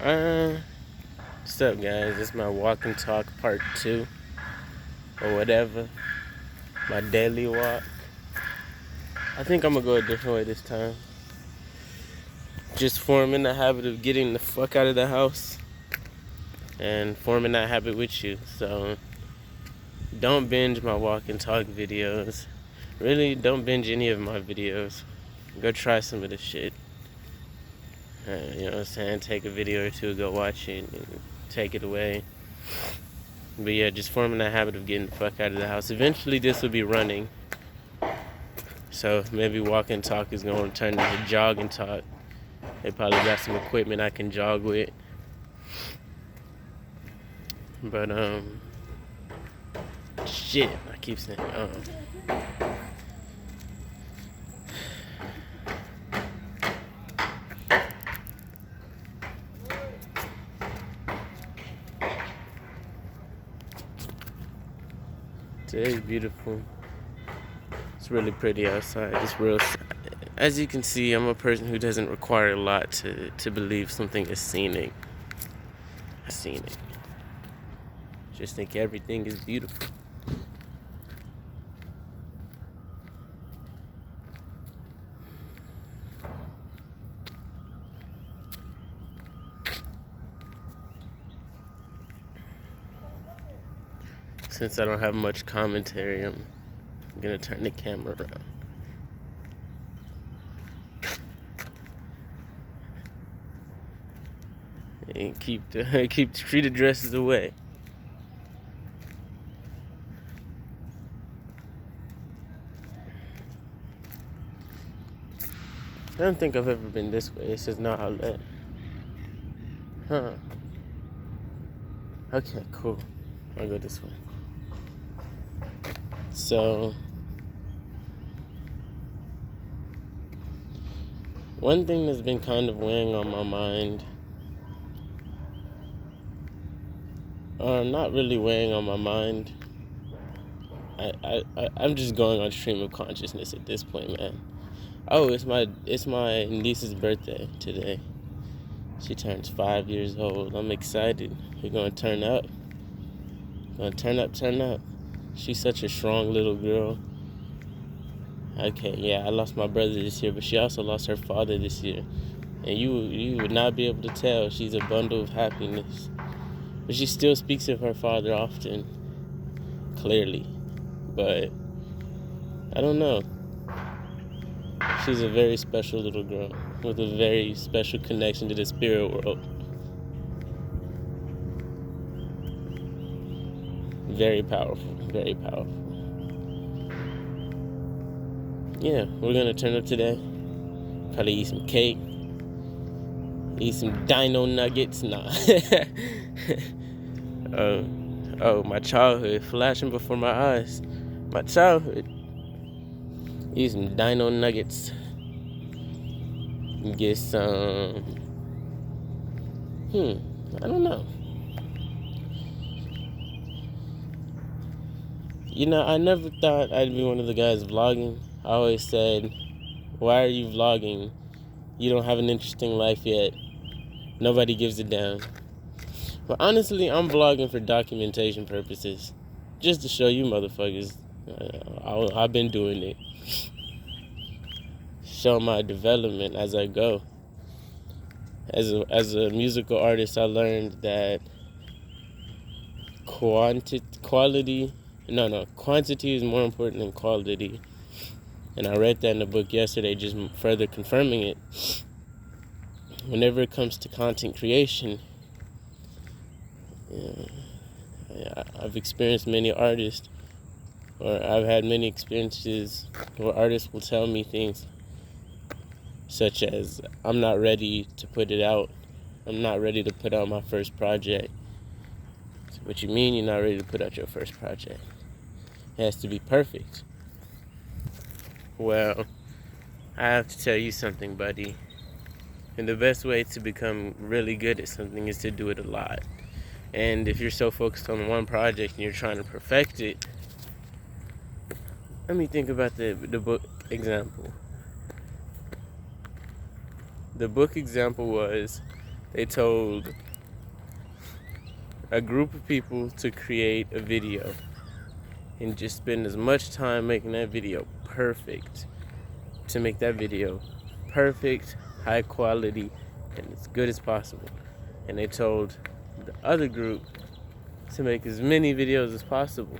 Uh, what's up, guys? It's my walk and talk part 2 or whatever. My daily walk. I think I'm gonna go a different way this time. Just forming the habit of getting the fuck out of the house and forming that habit with you. So don't binge my walk and talk videos. Really, don't binge any of my videos. Go try some of this shit. You know what I'm saying? Take a video or two, go watch it, and take it away. But yeah, just forming that habit of getting the fuck out of the house. Eventually, this will be running. So maybe walk and talk is going to turn into jog and talk. They probably got some equipment I can jog with. But, shit, I keep saying, Today's beautiful. It's really pretty outside. It's real. As you can see, I'm a person who doesn't require a lot to believe something is scenic. Just think everything is beautiful. Since I don't have much commentary, I'm gonna turn the camera around. And keep the street addresses away. I don't think I've ever been this way. It says no outlet. Huh. Okay, cool. I'll go this way. So, one thing that's been kind of weighing on my mind, or not really weighing on my mind, I'm just going on stream of consciousness at this point, man. Oh, it's my niece's birthday today. She turns 5 years old. I'm excited. We're gonna turn up. Turn up. She's such a strong little girl. Okay, yeah, I lost my brother this year, but she also lost her father this year. And you would not be able to tell. She's a bundle of happiness. But she still speaks of her father often, clearly. But I don't know. She's a very special little girl with a very special connection to the spirit world. Very powerful, very powerful. Yeah, we're gonna turn up today. Probably eat some cake. Eat some dino nuggets. Nah. Oh, my childhood flashing before my eyes. My childhood. Eat some dino nuggets. Get some. I don't know. You know, I never thought I'd be one of the guys vlogging. I always said, why are you vlogging? You don't have an interesting life yet. Nobody gives a damn. But honestly, I'm vlogging for documentation purposes. Just to show you motherfuckers. I've been doing it. Show my development as I go. As a musical artist, I learned that quantity is more important than quality. And I read that in the book yesterday, just further confirming it. Whenever it comes to content creation, I've experienced many artists, or I've had many experiences where artists will tell me things such as, I'm not ready to put it out. I'm not ready to put out my first project. So what you mean you're not ready to put out your first project? It has to be perfect. Well, I have to tell you something, buddy. And the best way to become really good at something is to do it a lot. And if you're so focused on one project and you're trying to perfect it, let me think about the book example. The book example was, They told a group of people to create a video and just spend as much time making that video perfect, to make that video perfect, high quality, and as good as possible. And they told the other group to make as many videos as possible.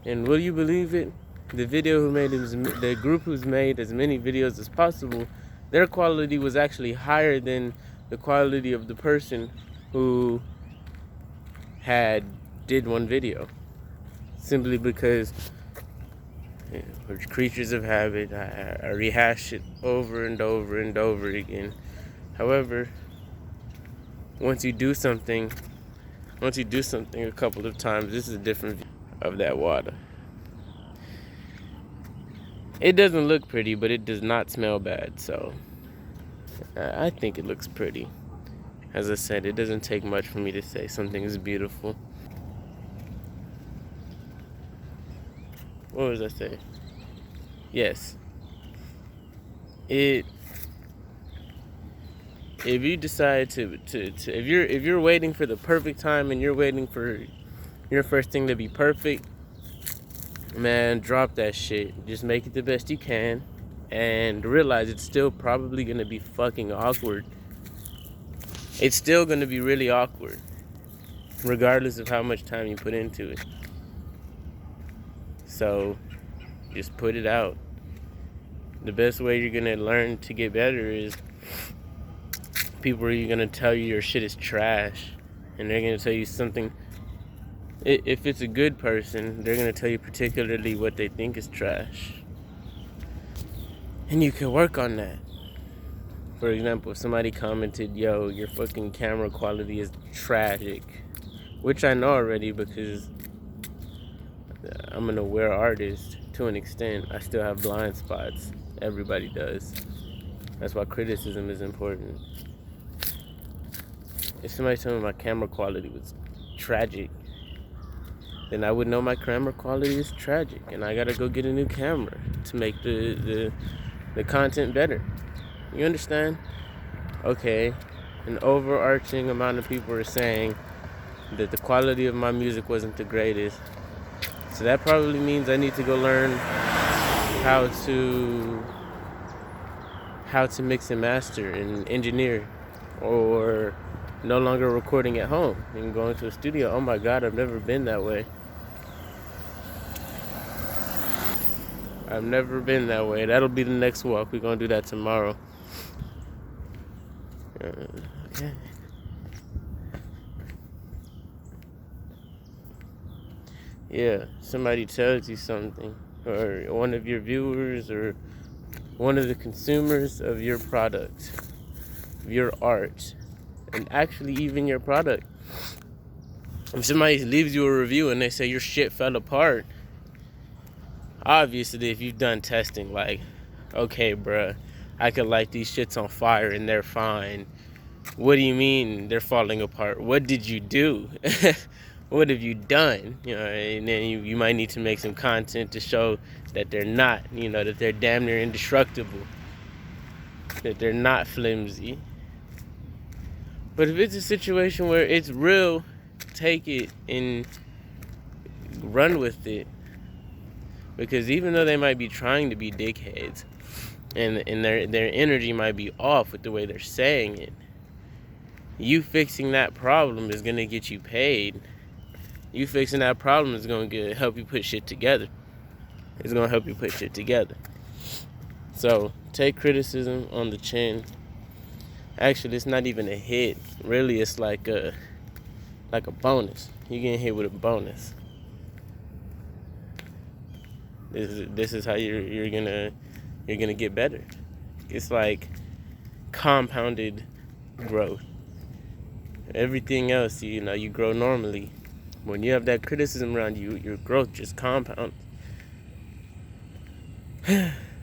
And will you believe it? The group who's made as many videos as possible, their quality was actually higher than the quality of the person who did one video. Simply because we're creatures of habit. I rehash it over and over and over again. However, once you do something a couple of times, this is a different view of that water. It doesn't look pretty, but it does not smell bad, so I think it looks pretty. As I said, it doesn't take much for me to say something is beautiful. What was I saying? Yes. If you decide if you're waiting for the perfect time and you're waiting for your first thing to be perfect, man, drop that shit. Just make it the best you can and realize it's still probably gonna be fucking awkward. It's still gonna be really awkward, regardless of how much time you put into it. So just put it out. The best way you're gonna learn to get better is people are gonna tell you your shit is trash, and they're gonna tell you something. If it's a good person, they're gonna tell you particularly what they think is trash, and you can work on that. For example, if somebody commented, "Yo, your fucking camera quality is tragic," which I know already because I'm an aware artist to an extent. I still have blind spots. Everybody does. That's why criticism is important. If somebody told me my camera quality was tragic, then I would know my camera quality is tragic, and I gotta go get a new camera to make the content better. You understand? Okay, an overarching amount of people are saying that the quality of my music wasn't the greatest. So that probably means I need to go learn how to mix and master and engineer, or no longer recording at home and going to a studio. Oh my God, I've never been that way. I've never been that way. That'll be the next walk. We're gonna do that tomorrow. Okay. Yeah, somebody tells you something, or one of your viewers, or one of the consumers of your product, your art, and actually even your product. If somebody leaves you a review and they say your shit fell apart, obviously if you've done testing, like, okay, bruh, I could light these shits on fire and they're fine. What do you mean they're falling apart? What did you do? What have you done? You know, and then you might need to make some content to show that they're not, that they're damn near indestructible, that they're not flimsy. But if it's a situation where it's real, take it and run with it. Because even though they might be trying to be dickheads, and their energy might be off with the way they're saying it, you fixing that problem is gonna get you paid. You fixing that problem is gonna help you put shit together. It's gonna help you put shit together. So take criticism on the chin. Actually, it's not even a hit. Really, it's like a bonus. You're getting hit with a bonus. This is how you're gonna get better. It's like compounded growth. Everything else, you grow normally. When you have that criticism around you, your growth just compounds.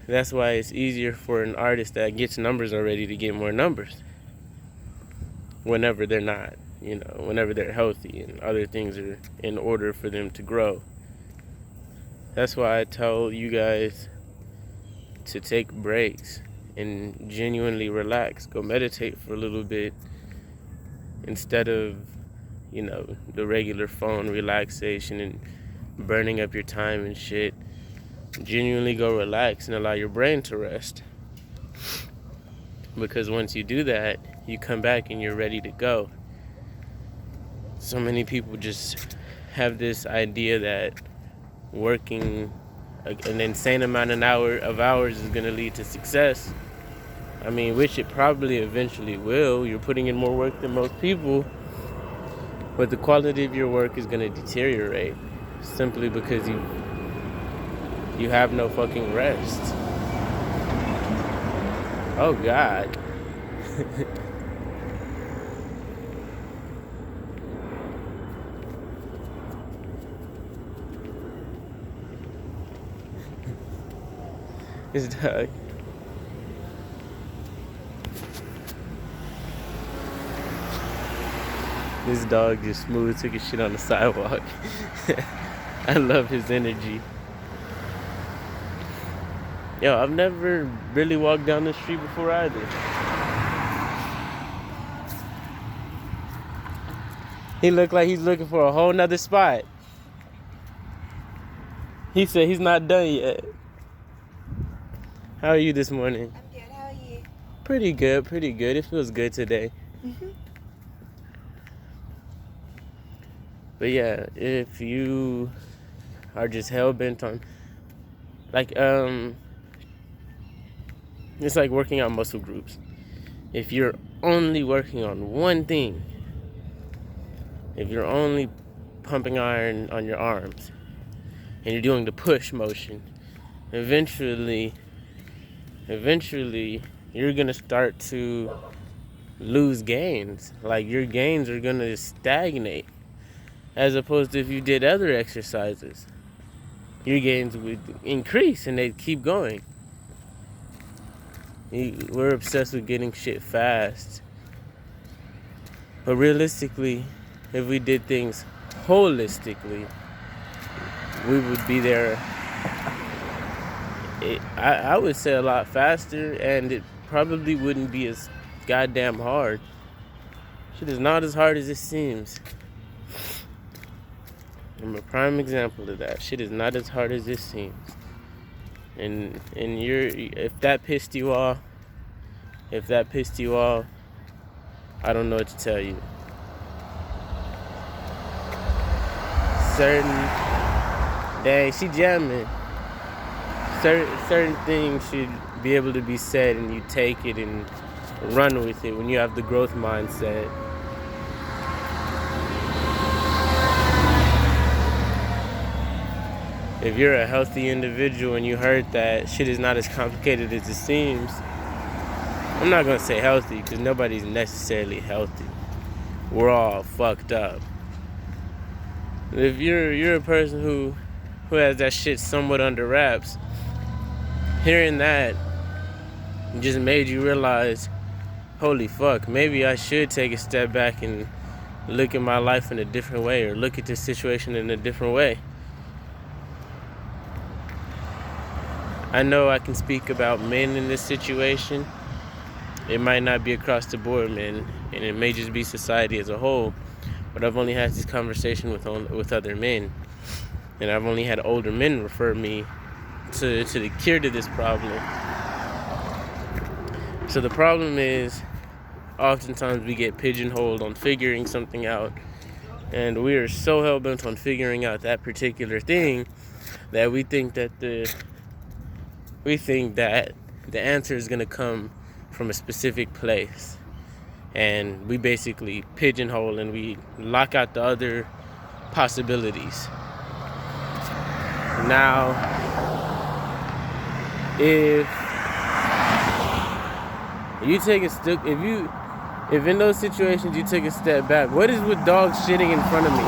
That's why it's easier for an artist that gets numbers already to get more numbers. Whenever they're not, whenever they're healthy and other things are in order for them to grow. That's why I tell you guys to take breaks and genuinely relax. Go meditate for a little bit instead of, the regular phone relaxation and burning up your time and shit. Genuinely go relax and allow your brain to rest. Because once you do that, you come back and you're ready to go. So many people just have this idea that working an insane amount of hours is going to lead to success. I mean, which it probably eventually will. You're putting in more work than most people, but the quality of your work is going to deteriorate simply because you have no fucking rest. Oh God. His dog. This dog just smooth took his shit on the sidewalk. I love his energy. Yo, I've never really walked down the street before either. He looked like he's looking for a whole nother spot. He said he's not done yet. How are you this morning? I'm good. How are you? Pretty good, pretty good. It feels good today. Mm-hmm. But yeah, if you are just hell-bent on, it's like working out muscle groups. If you're only working on one thing, if you're only pumping iron on your arms, and you're doing the push motion, eventually you're gonna start to lose gains. Like, your gains are gonna stagnate. As opposed to if you did other exercises, your gains would increase and they'd keep going. We're obsessed with getting shit fast. But realistically, if we did things holistically, we would be there, I would say, a lot faster, and it probably wouldn't be as goddamn hard. Shit is not as hard as it seems. I'm a prime example of that. Shit is not as hard as it seems. And if that pissed you off, I don't know what to tell you. Dang, she jamming. Certain things should be able to be said, and you take it and run with it when you have the growth mindset. If you're a healthy individual and you heard that shit is not as complicated as it seems, I'm not gonna say healthy because nobody's necessarily healthy. We're all fucked up. If you're a person who has that shit somewhat under wraps, hearing that just made you realize, holy fuck, maybe I should take a step back and look at my life in a different way, or look at this situation in a different way. I know I can speak about men in this situation. It might not be across the board, men, and it may just be society as a whole. But I've only had this conversation with other men, and I've only had older men refer me to the cure to this problem. So the problem is, oftentimes we get pigeonholed on figuring something out, and we are so hell-bent on figuring out that particular thing that we think that the answer is going to come from a specific place, and we basically pigeonhole and we lock out the other possibilities. Now, if in those situations you take a step back, what is with dogs shitting in front of me?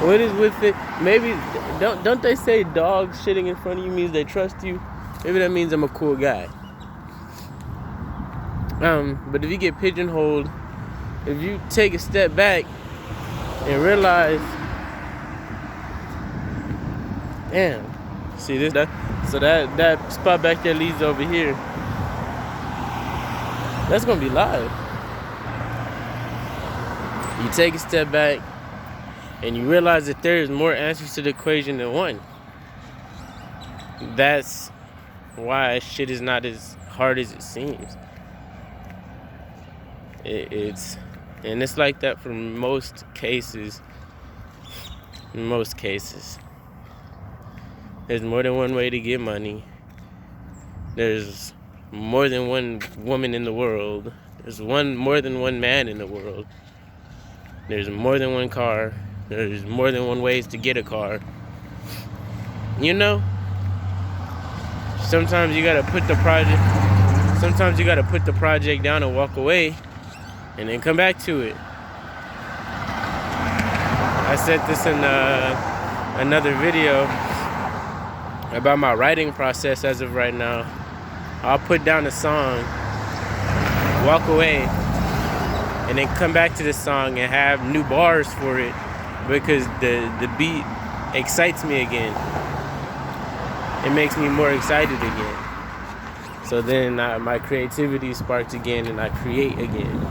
What is with it? Maybe don't they say dogs shitting in front of you means they trust you? Maybe that means I'm a cool guy. But if you get pigeonholed, if you take a step back and realize, damn, see this? That spot back there leads over here. That's gonna be live. You take a step back and you realize that there is more answers to the equation than one. That's why shit is not as hard as it seems. It's like that for most cases. In most cases, there's more than one way to get money. There's more than one woman in the world. There's more than one man in the world. There's more than one car. There's more than one ways to get a car. You know, sometimes you gotta put the project down and walk away and then come back to it. I said this in another video about my writing process as of right now. I'll put down a song, walk away, and then come back to the song and have new bars for it because the beat excites me again. It makes me more excited again. So then my creativity sparks again and I create again.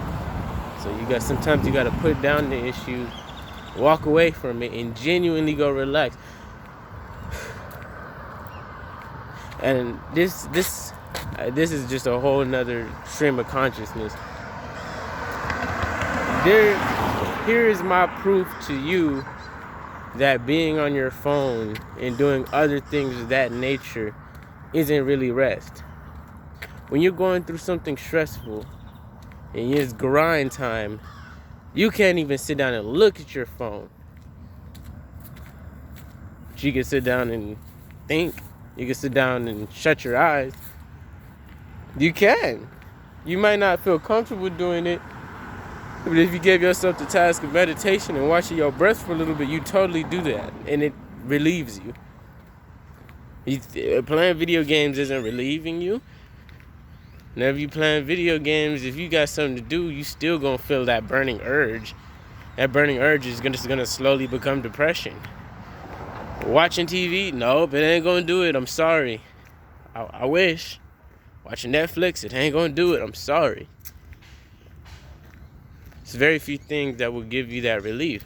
So sometimes you gotta put down the issue, walk away from it, and genuinely go relax. And this is just a whole nother stream of consciousness. Here is my proof to you that being on your phone and doing other things of that nature isn't really rest. When you're going through something stressful and it's grind time, you can't even sit down and look at your phone. But you can sit down and think. You can sit down and shut your eyes. You can. You might not feel comfortable doing it, but if you gave yourself the task of meditation and watching your breath for a little bit, you totally do that, and it relieves you. Playing video games isn't relieving you. Whenever you playing video games, if you got something to do, you still gonna feel that burning urge. That burning urge is gonna slowly become depression. Watching TV, nope, it ain't gonna do it. I'm sorry. I wish. Watching Netflix, it ain't gonna do it. I'm sorry. It's very few things that will give you that relief.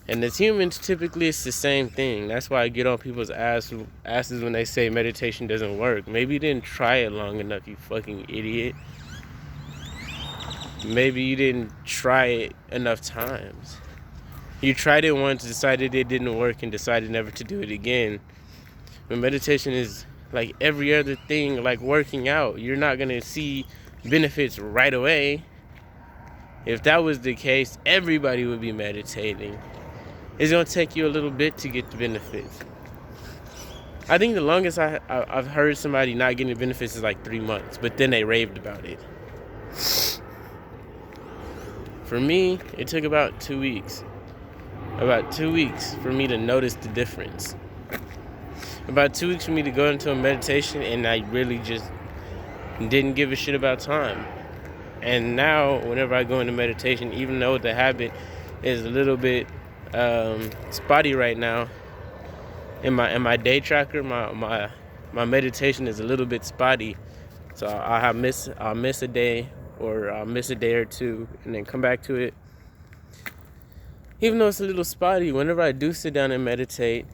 And as humans, typically it's the same thing. That's why I get on people's asses when they say meditation doesn't work. Maybe you didn't try it long enough, you fucking idiot. Maybe you didn't try it enough times. You tried it once, decided it didn't work, and decided never to do it again. But meditation is like every other thing, like working out. You're not going to see benefits right away. If that was the case, everybody would be meditating. It's going to take you a little bit to get the benefits. I think the longest I've heard somebody not getting the benefits is like 3 months, but then they raved about it. For me, it took about 2 weeks. About 2 weeks for me to notice the difference. About 2 weeks for me to go into a meditation, and I really just didn't give a shit about time. And now, whenever I go into meditation, even though the habit is a little bit spotty right now, in my day tracker, my meditation is a little bit spotty. So I'll miss a day, or I'll miss a day or two, and then come back to it. Even though it's a little spotty, whenever I do sit down and meditate,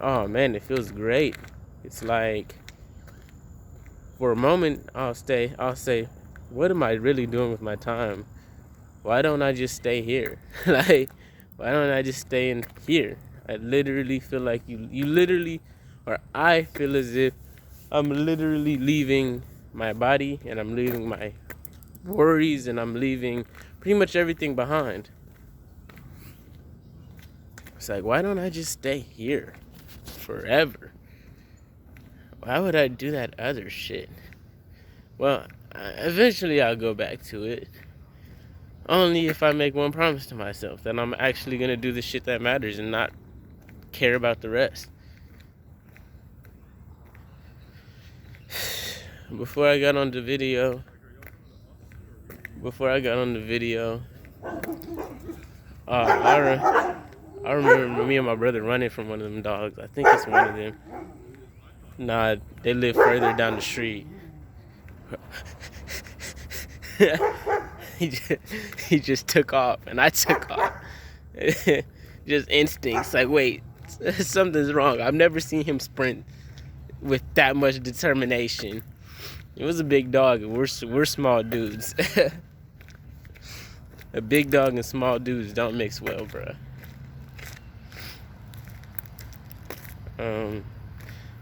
oh man, it feels great. It's like, for a moment, I'll say, what am I really doing with my time? Why don't I just stay here? Like, why don't I just stay in here? I literally feel like I feel as if I'm literally leaving my body, and I'm leaving my worries, and I'm leaving pretty much everything behind. It's like, why don't I just stay here forever? Why would I do that other shit? Well, eventually I'll go back to it. Only if I make one promise to myself that I'm actually going to do the shit that matters and not care about the rest. Before I got on the video, I remember me and my brother running from one of them dogs. I think it's one of them. Nah, they live further down the street. he just took off, and I took off. Just instincts. Like, wait, something's wrong. I've never seen him sprint with that much determination. It was a big dog, and we're small dudes. A big dog and small dudes don't mix well, bruh.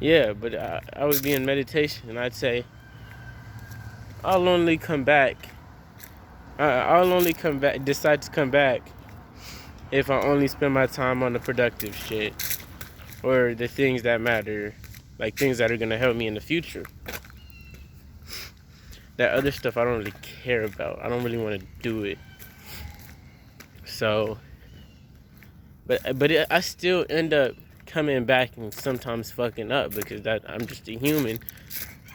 Yeah, but I would be in meditation, and I'd say, I'll only come back. I'll only come back, decide to come back, if I only spend my time on the productive shit, or the things that matter, like things that are gonna help me in the future. That other stuff I don't really care about. I don't really want to do it. So, I still end up coming back and sometimes fucking up, because I'm just a human.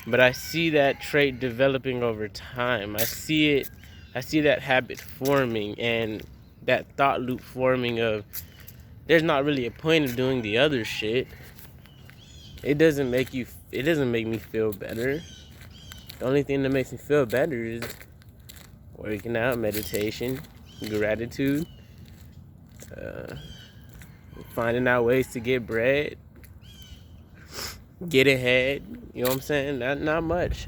But I see that trait developing over time. I see that habit forming, and that thought loop forming of, there's not really a point of doing the other shit. It doesn't make me feel better. The only thing that makes me feel better is working out, meditation, gratitude, finding out ways to get bread, get ahead. You know what I'm saying? Not much.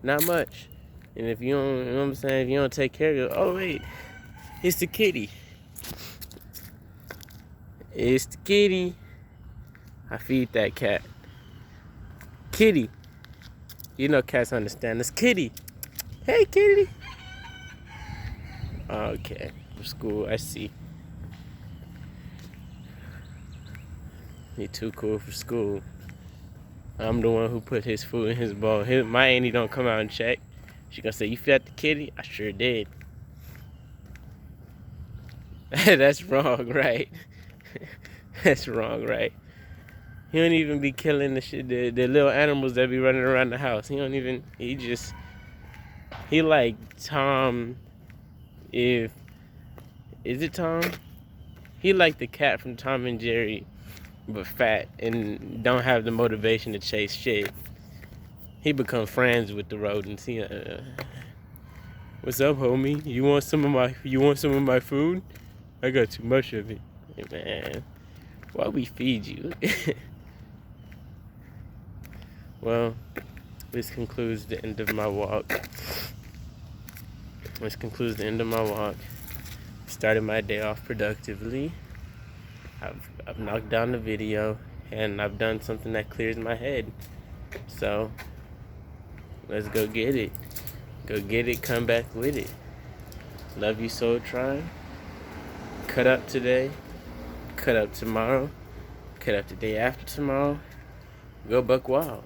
And if you don't, you know what I'm saying, if you don't take care of it, oh wait, it's the kitty. It's the kitty. I feed that cat. Kitty. You know cats understand. It's kitty. Hey, kitty. Okay. For school, I see. He too cool for school. I'm the one who put his food in his bowl. My auntie don't come out and check. She gonna say, you fed the kitty? I sure did. That's wrong, right? That's wrong, right? He don't even be killing the shit, the little animals that be running around the house. He like Tom, is it Tom? He like the cat from Tom and Jerry, but fat and don't have the motivation to chase shit. He become friends with the rodents. What's up, homie? You want some of my food? I got too much of it. Hey, man, why we feed you? Well, this concludes the end of my walk. Started my day off productively. I've knocked down the video, and I've done something that clears my head. So, let's go get it. Go get it, come back with it. Love you, Soul Tribe. Cut up today. Cut up tomorrow. Cut up the day after tomorrow. Go buck wild.